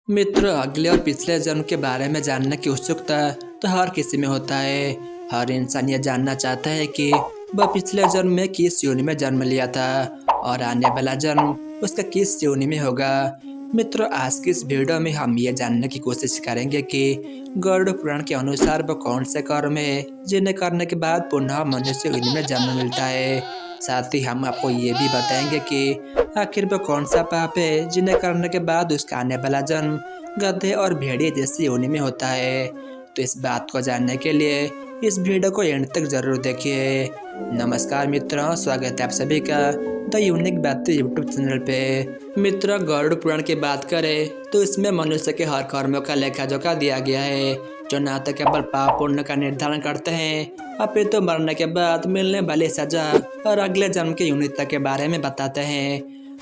मित्र, अगले और पिछले जन्म के बारे में जानने की उत्सुकता तो हर किसी में होता है। हर इंसान यह जानना चाहता है कि वह पिछले जन्म में किस योनि में जन्म लिया था और आने वाला जन्म उसका किस योनि में होगा। मित्रों, आज की इस वीडियो में हम ये जानने की कोशिश करेंगे कि गरुड़ पुराण के अनुसार वो कौन से कर्म है जिन्हें करने के बाद पुनः मनुष्य योनि में जन्म मिलता है। साथ ही हम आपको ये भी बताएंगे कि आखिर वो कौन सा पाप है जिन्हें करने के बाद उसका आने वाला जन्म गधे और भेड़िए जैसी योनि में होता है। तो इस बात को जानने के लिए इस वीडियो को एंड तक जरूर देखिए। नमस्कार मित्रों, स्वागत है आप सभी का द यूनिक बातें यूट्यूब चैनल पे। मित्रों, गरुड़ पुराण की बात करें तो इसमें मनुष्य के हर कर्मों का लेखा जोखा दिया गया है, जो न तो केवल पाप पुण्य का निर्धारण करते हैं अपितु मरने के बाद मिलने वाली सजा और अगले जन्म की यूनिता के बारे में बताते हैं।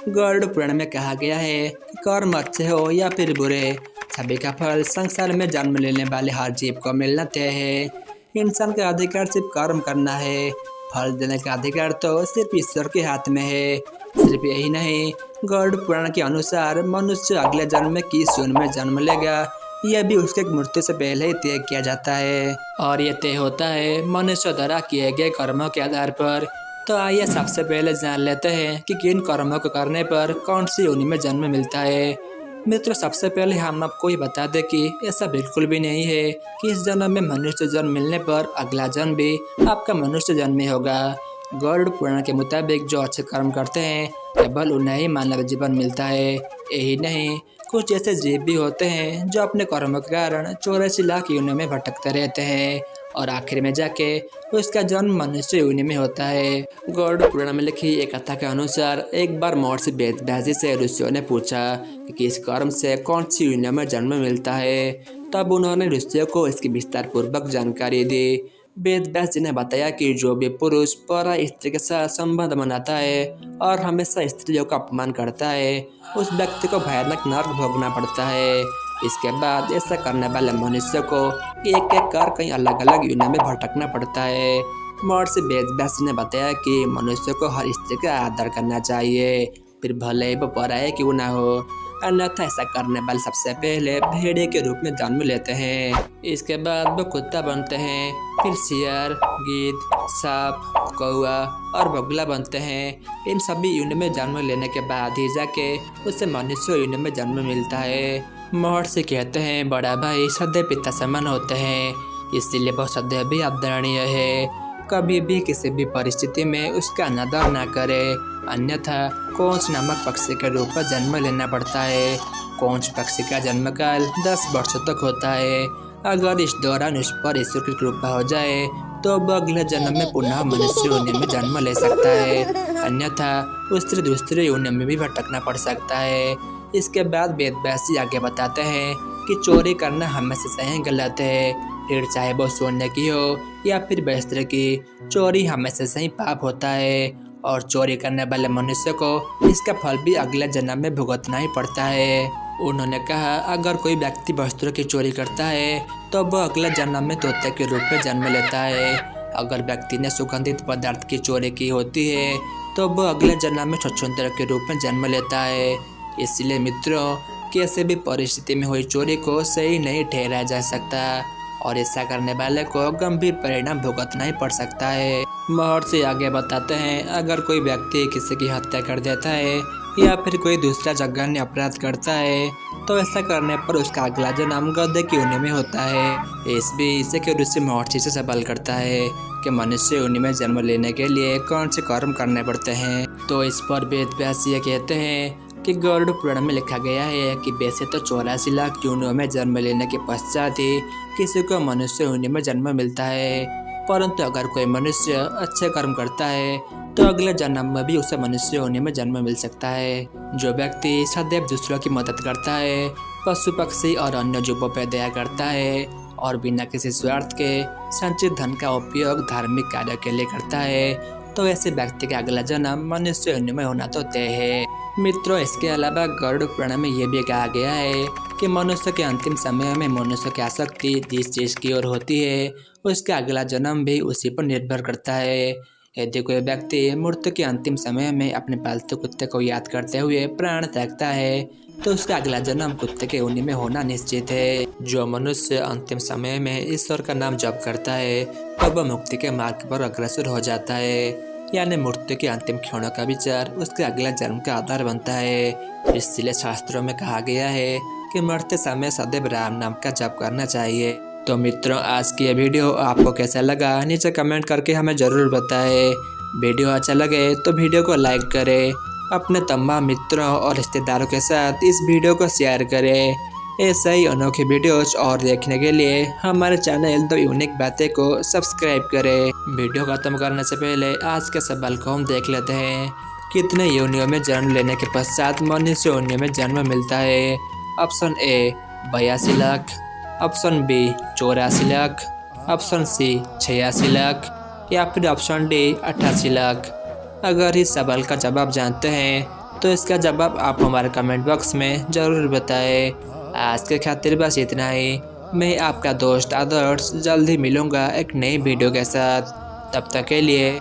गरुड़ पुराण में कहा गया है कि कर्म अच्छे हो या फिर बुरे, सभी का फल संसार में जन्म लेने वाले हर जीव को मिलना तय है। इंसान का अधिकार सिर्फ कर्म करना है, फल देने का अधिकार तो सिर्फ ईश्वर के हाथ में है। सिर्फ यही नहीं, गरुड़ पुराण के अनुसार मनुष्य अगले जन्म में किस योनि में जन्म लेगा यह भी उसके मृत्यु से पहले ही तय किया जाता है, और यह तय होता है मनुष्य द्वारा किए गए कर्मों के आधार पर। तो आइए सबसे पहले जान लेते हैं कि किन कर्मों को करने पर कौन सी योनि में जन्म मिलता है। मित्रों, सबसे पहले हम आपको ये बता दें कि ऐसा बिल्कुल भी नहीं है कि इस जन्म में मनुष्य जन्म मिलने पर अगला जन्म भी आपका मनुष्य जन्म ही होगा। गरुड़ पुराण के मुताबिक जो अच्छे कर्म करते हैं केवल उन्हें ही मानव जीवन मिलता है। यही नहीं, कुछ ऐसे जीव भी होते हैं जो अपने कर्मों के कारण 84 लाख योनियों में भटकते रहते हैं और आखिर में जाके उसका जन्म मनुष्य योनि में होता है। गरुड़ पुराण में लिखी एक कथा के अनुसार एक बार महर्षि वेदव्यास से ऋषियों ने पूछा कि किस कर्म से कौन सी योनि में जन्म मिलता है। तब उन्होंने ऋषियों को इसकी विस्तार पूर्वक जानकारी दी। वेदव्यास जी ने बताया कि जो भी पुरुष पर स्त्री के साथ संबंध बनाता है और हमेशा स्त्रियों का अपमान करता है उस व्यक्ति को भयानक नरक भोगना पड़ता है। इसके बाद ऐसा करने वाले मनुष्य को एक एक कर कई अलग अलग योनि में भटकना पड़ता है। महर्षि वेदव्यास ने बताया कि मनुष्य को हर स्त्री का आदर करना चाहिए, फिर भले ही वो पराये क्यों ना हो, अन्यथा ऐसा करने वाले सबसे पहले भेड़िए के रूप में जन्म लेते हैं। इसके बाद वो कुत्ता बनते हैं, फिर शेर, गीद, सांप, कौआ और बगुला बनते हैं। इन सभी योनि में जन्म लेने के बाद ही जाके उसे मनुष्य योनि में जन्म मिलता है। महर्षि कहते हैं बड़ा भाई सदैव पिता समान होते हैं, इसीलिए वह सदैव भी आदरणीय है। कभी भी किसी भी परिस्थिति में उसका अनादर न करे, अन्यथा कोंच नामक पक्षी के रूप में जन्म लेना पड़ता है। कोंच पक्षी का जन्मकाल 10 वर्षों तक होता है। अगर इस दौरान उस पर ईश्वर की कृपा हो जाए तो वह अगले जन्म में पुनः मनुष्य योनि में जन्म ले सकता है, अन्यथा उससे दूसरे योनि में भी भटकना पड़ सकता है। इसके बाद वेदव्यास जी आगे बताते हैं कि चोरी करना हमेशा से ही गलत है, फिर चाहे वो सोने की हो या फिर वस्त्र की, चोरी हमेशा से ही पाप होता है और चोरी करने वाले मनुष्य को इसका फल भी अगले जन्म में भुगतना ही पड़ता है। उन्होंने कहा अगर कोई व्यक्ति वस्त्रों की चोरी करता है तो वह अगले जन्म में तोते के रूप में जन्म लेता है। अगर व्यक्ति ने सुगंधित पदार्थ की चोरी की होती है तो वह अगले जन्म में छछूंदर के रूप में जन्म लेता है। इसलिए मित्रों, किसी भी परिस्थिति में हुई चोरी को सही नहीं ठहराया जा सकता और ऐसा करने वाले को गंभीर परिणाम भुगतना ही पड़ सकता है। महर्षि आगे बताते हैं अगर कोई व्यक्ति किसी की हत्या कर देता है या फिर कोई दूसरा जघन्य अपराध करता है तो ऐसा करने पर उसका अगला जन्म गधे की योनि में होता है। इस बीच के ऋषि महर्षि से सवाल करता है कि मनुष्य योनि में जन्म लेने के लिए कौन से कर्म करने पड़ते हैं। तो इस पर वेदव्यास ये कहते हैं कि गरुड़ पुराण में लिखा गया है कि वैसे तो 84 लाख योनियों में जन्म लेने के पश्चात ही किसी को मनुष्य योनि में जन्म मिलता है, परंतु अगर कोई मनुष्य अच्छे कर्म करता है तो अगले जन्म में भी उसे मनुष्य योनि में जन्म मिल सकता है। जो व्यक्ति सदैव दूसरों की मदद करता है, पशु पक्षी और अन्य जीवों पर दया करता है और बिना किसी स्वार्थ के संचित धन का उपयोग धार्मिक कार्य के लिए करता है, तो ऐसे व्यक्ति का अगला जन्म मनुष्य योनि में होना तो तय है। मित्रों, इसके अलावा गरुड़ पुराण में यह भी कहा गया है कि मनुष्य के अंतिम समय में मनुष्य की आसक्ति जिस चीज की ओर होती है उसका अगला जन्म भी उसी पर निर्भर करता है। यदि कोई व्यक्ति मृत्यु के अंतिम समय में अपने पालतू कुत्ते को याद करते हुए प्राण त्यागता है तो उसका अगला जन्म कुत्ते के योनि में होना निश्चित है। जो मनुष्य अंतिम समय में ईश्वर का नाम जप करता है तो वह मुक्ति के मार्ग पर अग्रसर हो जाता है, यानी मृत्यु के अंतिम क्षणों का विचार उसके अगला जन्म का आधार बनता है। इसलिए शास्त्रों में कहा गया है कि मरते समय सदैव राम नाम का जप करना चाहिए। तो मित्रों, आज की यह वीडियो आपको कैसा लगा नीचे कमेंट करके हमें ज़रूर बताएं। वीडियो अच्छा लगे तो वीडियो को लाइक करें, अपने तमाम मित्रों और रिश्तेदारों के साथ इस वीडियो को शेयर करें। ऐसा ही अनोखे वीडियोज और देखने के लिए हमारे चैनल द यूनिक बातें को सब्सक्राइब करें। वीडियो खत्म करने से पहले आज के सवाल को हम देख लेते हैं। कितने योनियों में जन्म लेने के पश्चात मनुष्य योनि में जन्म मिलता है? Option A 82 lakh, option B 84 lakh, option C 86 lakh या फिर ऑप्शन डी 88 लाख। अगर इस सवाल का जवाब जानते हैं तो इसका जवाब आप हमारे कमेंट बॉक्स में ज़रूर बताएं। आज के खातिर बस इतना ही। मैं आपका दोस्त आदर्श जल्द ही मिलूँगा एक नई वीडियो के साथ। तब तक के लिए